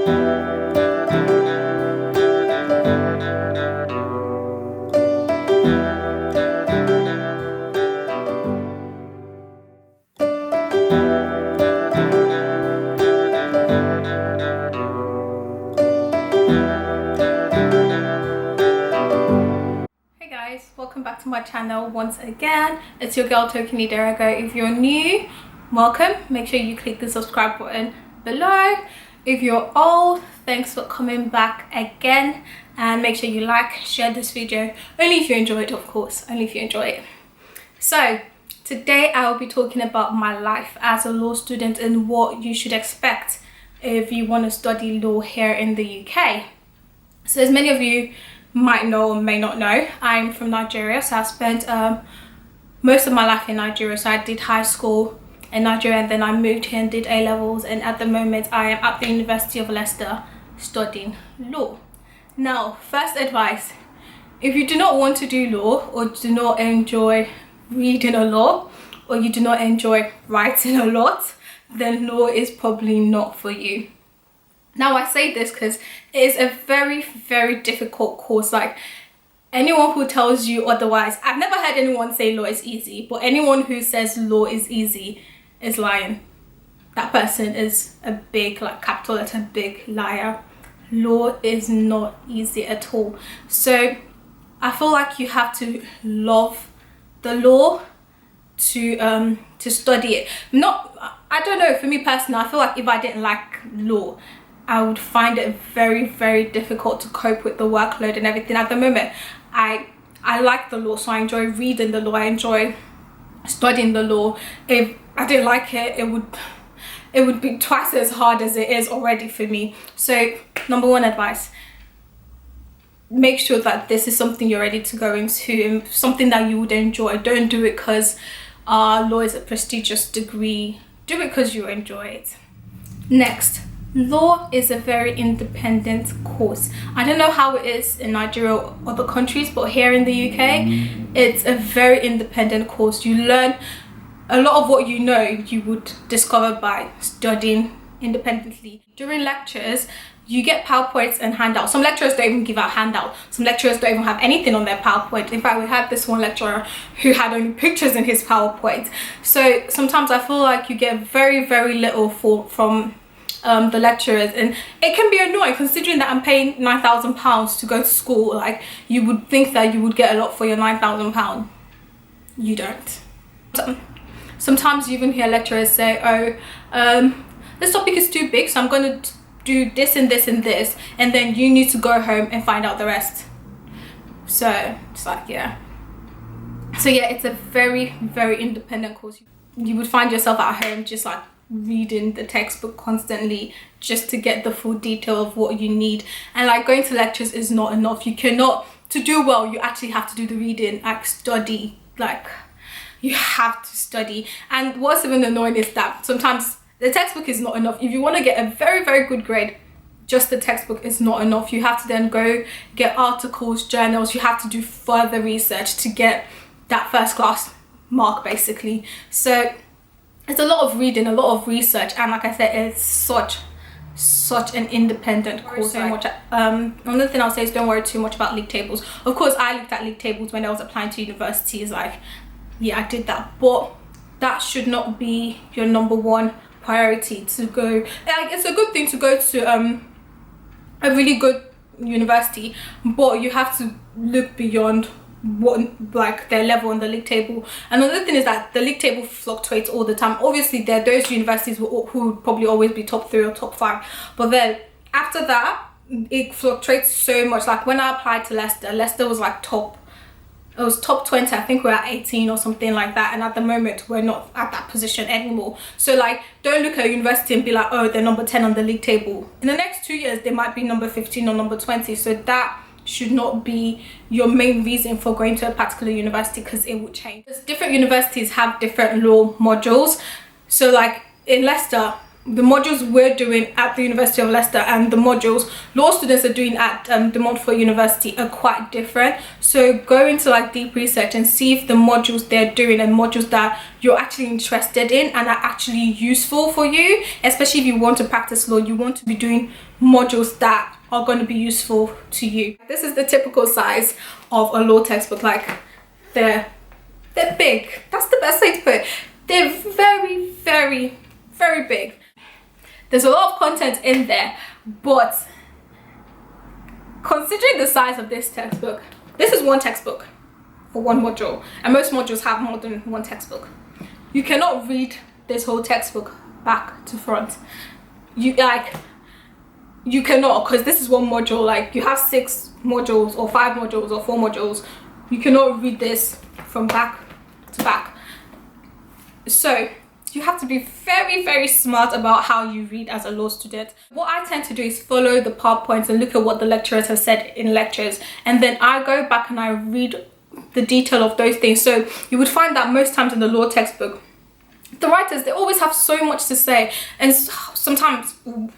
Welcome back to my channel once again. It's your girl Tokini Derago. If you're new, welcome. Make sure you click the subscribe button below. If you're old, thanks for coming back again, and make sure you like, share this video, only if you enjoy it, of course, only if you enjoy it. So today I will be talking about my life as a law student and what you should expect if you want to study law here in the UK. So as many of you might know or may not know, I'm from Nigeria, so I've spent most of my life in Nigeria. So I did high school in Nigeria, and then I moved here and did A-levels, and at the moment I am at the University of Leicester studying law. Now, first advice: if you do not want to do law, or do not enjoy reading a lot, or you do not enjoy writing a lot, then law is probably not for you. Now, I say this because it is a very, very difficult course. Like, anyone who tells you otherwise, I've never heard anyone say law is easy, but anyone who says law is easy is lying. That person is a big, like, capital letter big liar. Law is not easy at all. So I feel like you have to love the law to study it. I don't know, for me personally, I feel like if I didn't like law, I would find it very, very difficult to cope with the workload and everything. At the moment, I like the law, so I enjoy reading the law, I enjoy studying the law. If I didn't like it, it would be twice as hard as it is already for me. So number one advice: make sure that this is something you're ready to go into and something that you would enjoy. Don't do it because law is a prestigious degree. Do it because you enjoy it. Next, law is a very independent course. I don't know how it is in Nigeria or other countries, but here in the UK, it's a very independent course. You learn a lot of what you know you would discover by studying independently. During lectures, you get PowerPoints and handouts. Some lecturers don't even give out handouts. Some lecturers don't even have anything on their PowerPoint. In fact, we had this one lecturer who had only pictures in his PowerPoint. So sometimes I feel like you get very, very little from the lecturers, and it can be annoying considering that I'm paying £9,000 to go to school. Like, you would think that you would get a lot for your £9,000. You don't. Sometimes you even hear lecturers say, oh, this topic is too big, so I'm going to do this and this and this, and then you need to go home and find out the rest. So it's like, yeah. So yeah, it's a very, very independent course. You would find yourself at home just like reading the textbook constantly just to get the full detail of what you need. And like, going to lectures is not enough. You cannot, to do well, you actually have to do the reading, like study, like you have to study. And what's even annoying is that sometimes the textbook is not enough. If you want to get a very, very good grade, just the textbook is not enough. You have to then go get articles, journals. You have to do further research to get that first class mark, basically. So it's a lot of reading, a lot of research, and like I said, it's such an independent course. So much. Another thing I'll say is don't worry too much about league tables. Of course, I looked at league tables when I was applying to universities. Like, yeah, I did that, but that should not be your number one priority to go. Like, it's a good thing to go to a really good university, but you have to look beyond what, like, their level on the league table. Another thing is that the league table fluctuates all the time. Obviously, there are those universities who would probably always be top 3 or top 5, but then after that it fluctuates so much. Like, when I applied to Leicester was like top 20. I think we're at 18 or something like that, and at the moment we're not at that position anymore. So like, don't look at a university and be like, oh, they're number 10 on the league table. In the next 2 years they might be number 15 or number 20. So that should not be your main reason for going to a particular university, because it will change. Different universities have different law modules. So like in Leicester, the modules we're doing at the University of Leicester and the modules law students are doing at the Montfort University are quite different. So go into like deep research and see if the modules they're doing and modules that you're actually interested in and are actually useful for you. Especially if you want to practice law, you want to be doing modules that are going to be useful to you. This is the typical size of a law textbook. Like they're big. That's the best way to put it. They're very, very, very big. There's a lot of content in there, but considering the size of this textbook, this is one textbook for one module, and most modules have more than one textbook. You cannot read this whole textbook back to front. You cannot, because this is one module. Like you have 6 modules or 5 modules or 4 modules. You cannot read this from back to back. So you have to be very, very smart about how you read as a law student. What I tend to do is follow the PowerPoints and look at what the lecturers have said in lectures, and then I go back and I read the detail of those things. So you would find that most times in the law textbook, the writers, they always have so much to say, and sometimes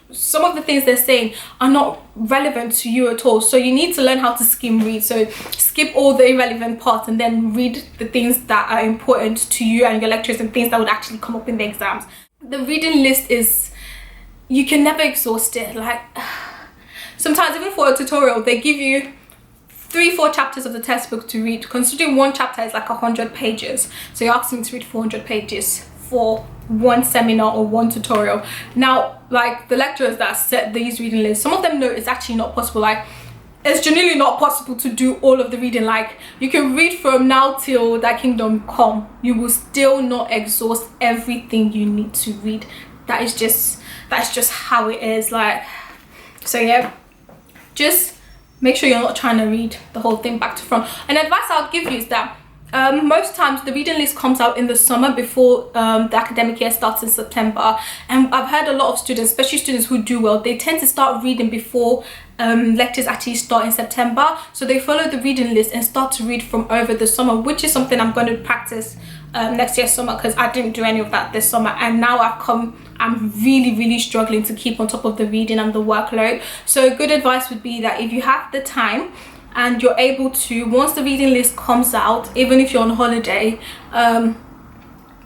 some of the things they're saying are not relevant to you at all. So you need to learn how to skim read. So skip all the irrelevant parts and then read the things that are important to you and your lectures and things that would actually come up in the exams. The reading list is, you can never exhaust it. Like sometimes even for a tutorial, they give you 3-4 chapters of the textbook to read, considering one chapter is like 100 pages. So you're asking me to read 400 pages for one seminar or one tutorial. Now, like the lecturers that set these reading lists, some of them know it's actually not possible. Like it's genuinely not possible to do all of the reading. Like you can read from now till thy kingdom come, you will still not exhaust everything you need to read. That's just how it is. Like, so yeah, just make sure you're not trying to read the whole thing back to front. An advice I'll give you is that most times the reading list comes out in the summer before the academic year starts in September, and I've heard a lot of students, especially students who do well, they tend to start reading before lectures actually start in September. So they follow the reading list and start to read from over the summer, which is something I'm going to practice next year summer, because I didn't do any of that this summer, and now I'm really struggling to keep on top of the reading and the workload. So good advice would be that if you have the time and you're able to, once the reading list comes out, even if you're on holiday,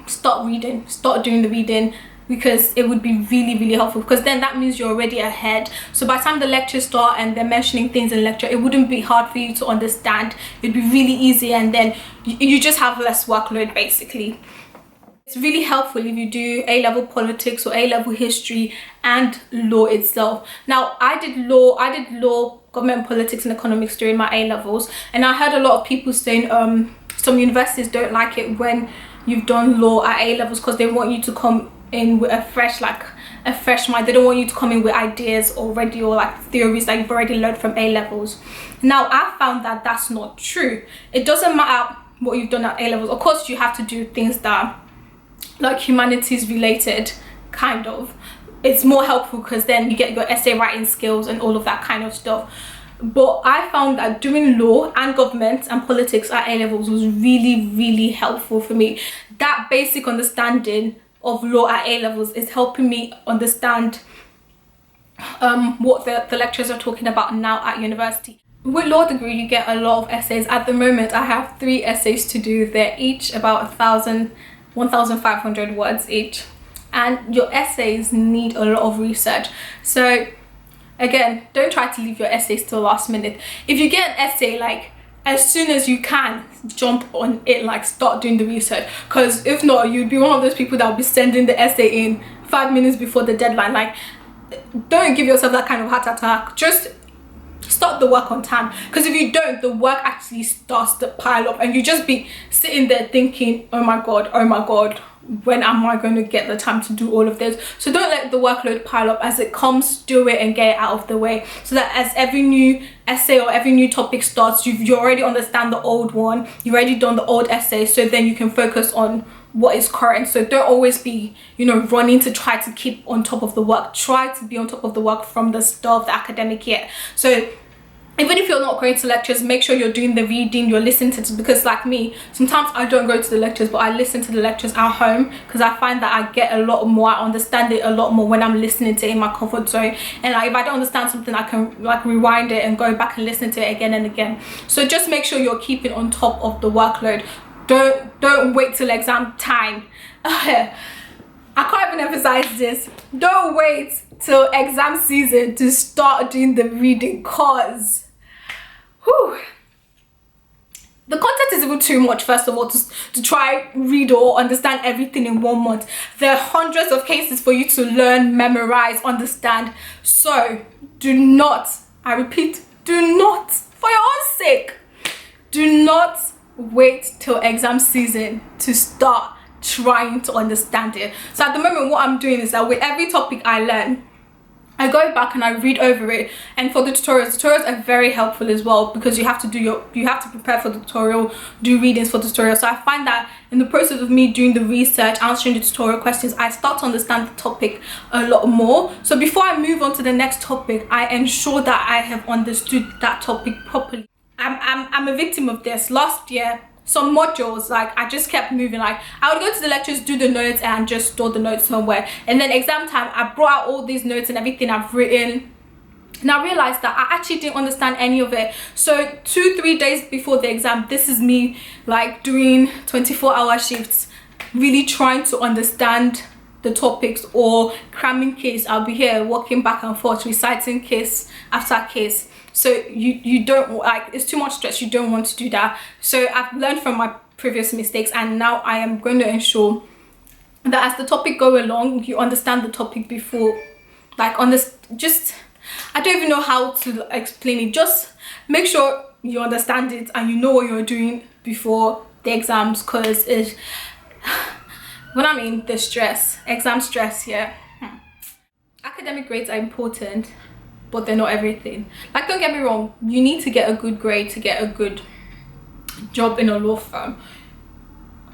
start reading, start doing the reading, because it would be really helpful, because then that means you're already ahead. So by the time the lectures start and they're mentioning things in lecture, it wouldn't be hard for you to understand. It'd be really easy, and then you just have less workload basically. It's really helpful if you do A-level politics or A-level history and law itself. Now I did law, government politics and economics during my A-levels, and I heard a lot of people saying some universities don't like it when you've done law at A-levels, because they want you to come in with a fresh mind. They don't want you to come in with ideas already, or like theories that you've already learned from A-levels. Now I found that that's not true. It doesn't matter what you've done at A-levels. Of course you have to do things that like humanities related, kind of. It's more helpful because then you get your essay writing skills and all of that kind of stuff. But I found that doing law and government and politics at A-levels was really helpful for me. That basic understanding of law at A-levels is helping me understand what the lecturers are talking about now at university. With law degree, you get a lot of essays. At the moment, I have 3 essays to do. They're each about 1,500 words each, and your essays need a lot of research. So again, don't try to leave your essays till last minute. If you get an essay, like as soon as you can, jump on it, like start doing the research, because if not, you'd be one of those people that will be sending the essay in 5 minutes before the deadline. Like, don't give yourself that kind of heart attack. Just start the work on time, because if you don't, the work actually starts to pile up and you just be sitting there thinking, oh my god, when am I going to get the time to do all of this? So don't let the workload pile up. As it comes, do it and get it out of the way, so that as every new essay or every new topic starts, you already understand the old one, you've already done the old essay, so then you can focus on what is current. So don't always be, running to try to keep on top of the work. Try to be on top of the work from the start of the academic year. So even if you're not going to lectures, make sure you're doing the reading, you're listening to, because like me, sometimes I don't go to the lectures, but I listen to the lectures at home, because I find that I get a lot more, I understand it a lot more when I'm listening to it in my comfort zone. And like if I don't understand something, I can like rewind it and go back and listen to it again and again. So just make sure you're keeping on top of the workload. Don't wait till exam time. I can't even emphasize this. Don't wait till exam season to start doing the reading, cause the content is even too much. First of all, to try read or understand everything in 1 month. There are hundreds of cases for you to learn, memorize, understand. So do not, I repeat, do not, for your own sake, do not wait till exam season to start trying to understand it. So at the moment, what I'm doing is that with every topic I learn, I go back and I read over it. And for the tutorials are very helpful as well, because you have to prepare for the tutorial, do readings for the tutorial. So I find that in the process of me doing the research, answering the tutorial questions, I start to understand the topic a lot more. So before I move on to the next topic, I ensure that I have understood that topic properly. I'm a victim of this. Last year, some modules, like I just kept moving. Like I would go to the lectures, do the notes, and just store the notes somewhere. And then exam time, I brought out all these notes and everything I've written, and I realized that I actually didn't understand any of it. So 2-3 days before the exam, this is me like doing 24-hour shifts, really trying to understand the topics, or cramming case. I'll be here walking back and forth, reciting case after case. So you don't, like, it's too much stress. You don't want to do that. So I've learned from my previous mistakes, and now I am going to ensure that as the topic go along, you understand the topic before, like on this, just, I don't even know how to explain it. Just make sure you understand it and you know what you're doing before the exams, because it's, when I mean the stress, exam stress, yeah. Academic grades are important, but they're not everything. Like, don't get me wrong, you need to get a good grade to get a good job in a law firm.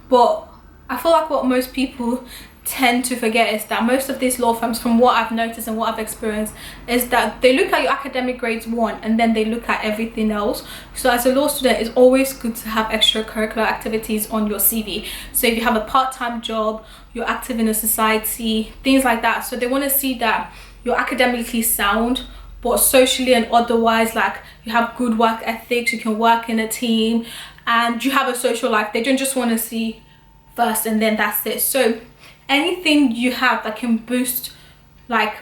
But I feel like what most people tend to forget is that most of these law firms, from what I've noticed and what I've experienced, is that they look at your academic grades one, and then they look at everything else. So as a law student, it's always good to have extracurricular activities on your CV. So if you have a part-time job, you're active in a society, things like that. So they want to see that you're academically sound, but socially and otherwise, like you have good work ethics, you can work in a team, and you have a social life. They don't just want to see first and then that's it. So anything you have that can boost like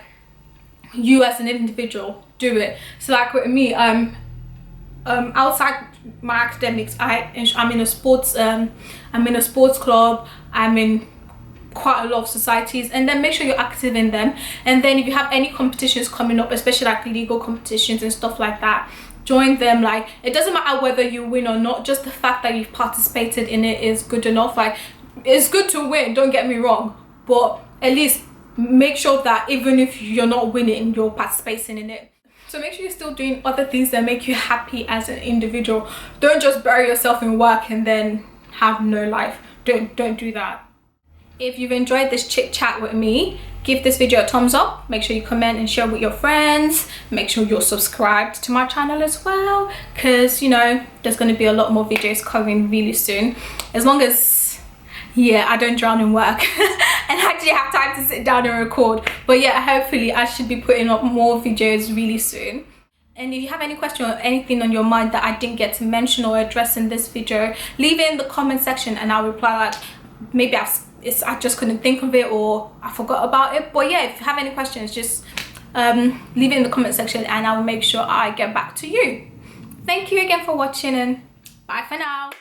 you as an individual, do it. So like with me, outside my academics, I'm in a sports club, I'm in quite a lot of societies, and then make sure you're active in them. And then if you have any competitions coming up, especially like legal competitions and stuff like that, join them. Like, it doesn't matter whether you win or not, just the fact that you've participated in it is good enough. Like, it's good to win, don't get me wrong, but at least make sure that even if you're not winning, you're participating in it. So make sure you're still doing other things that make you happy as an individual. Don't just bury yourself in work and then have no life. Don't do that. If you've enjoyed this chit chat with me, give this video a thumbs up. Make sure you comment and share with your friends. Make sure you're subscribed to my channel as well, because you know there's going to be a lot more videos coming really soon, as long as, yeah, I don't drown in work and actually have time to sit down and record. But yeah, hopefully I should be putting up more videos really soon. And if you have any question or anything on your mind that I didn't get to mention or address in this video, leave it in the comment section and I'll reply. Like, maybe I just couldn't think of it, or I forgot about it. But yeah, if you have any questions, just leave it in the comment section and I will make sure I get back to you. Thank you again for watching, and bye for now.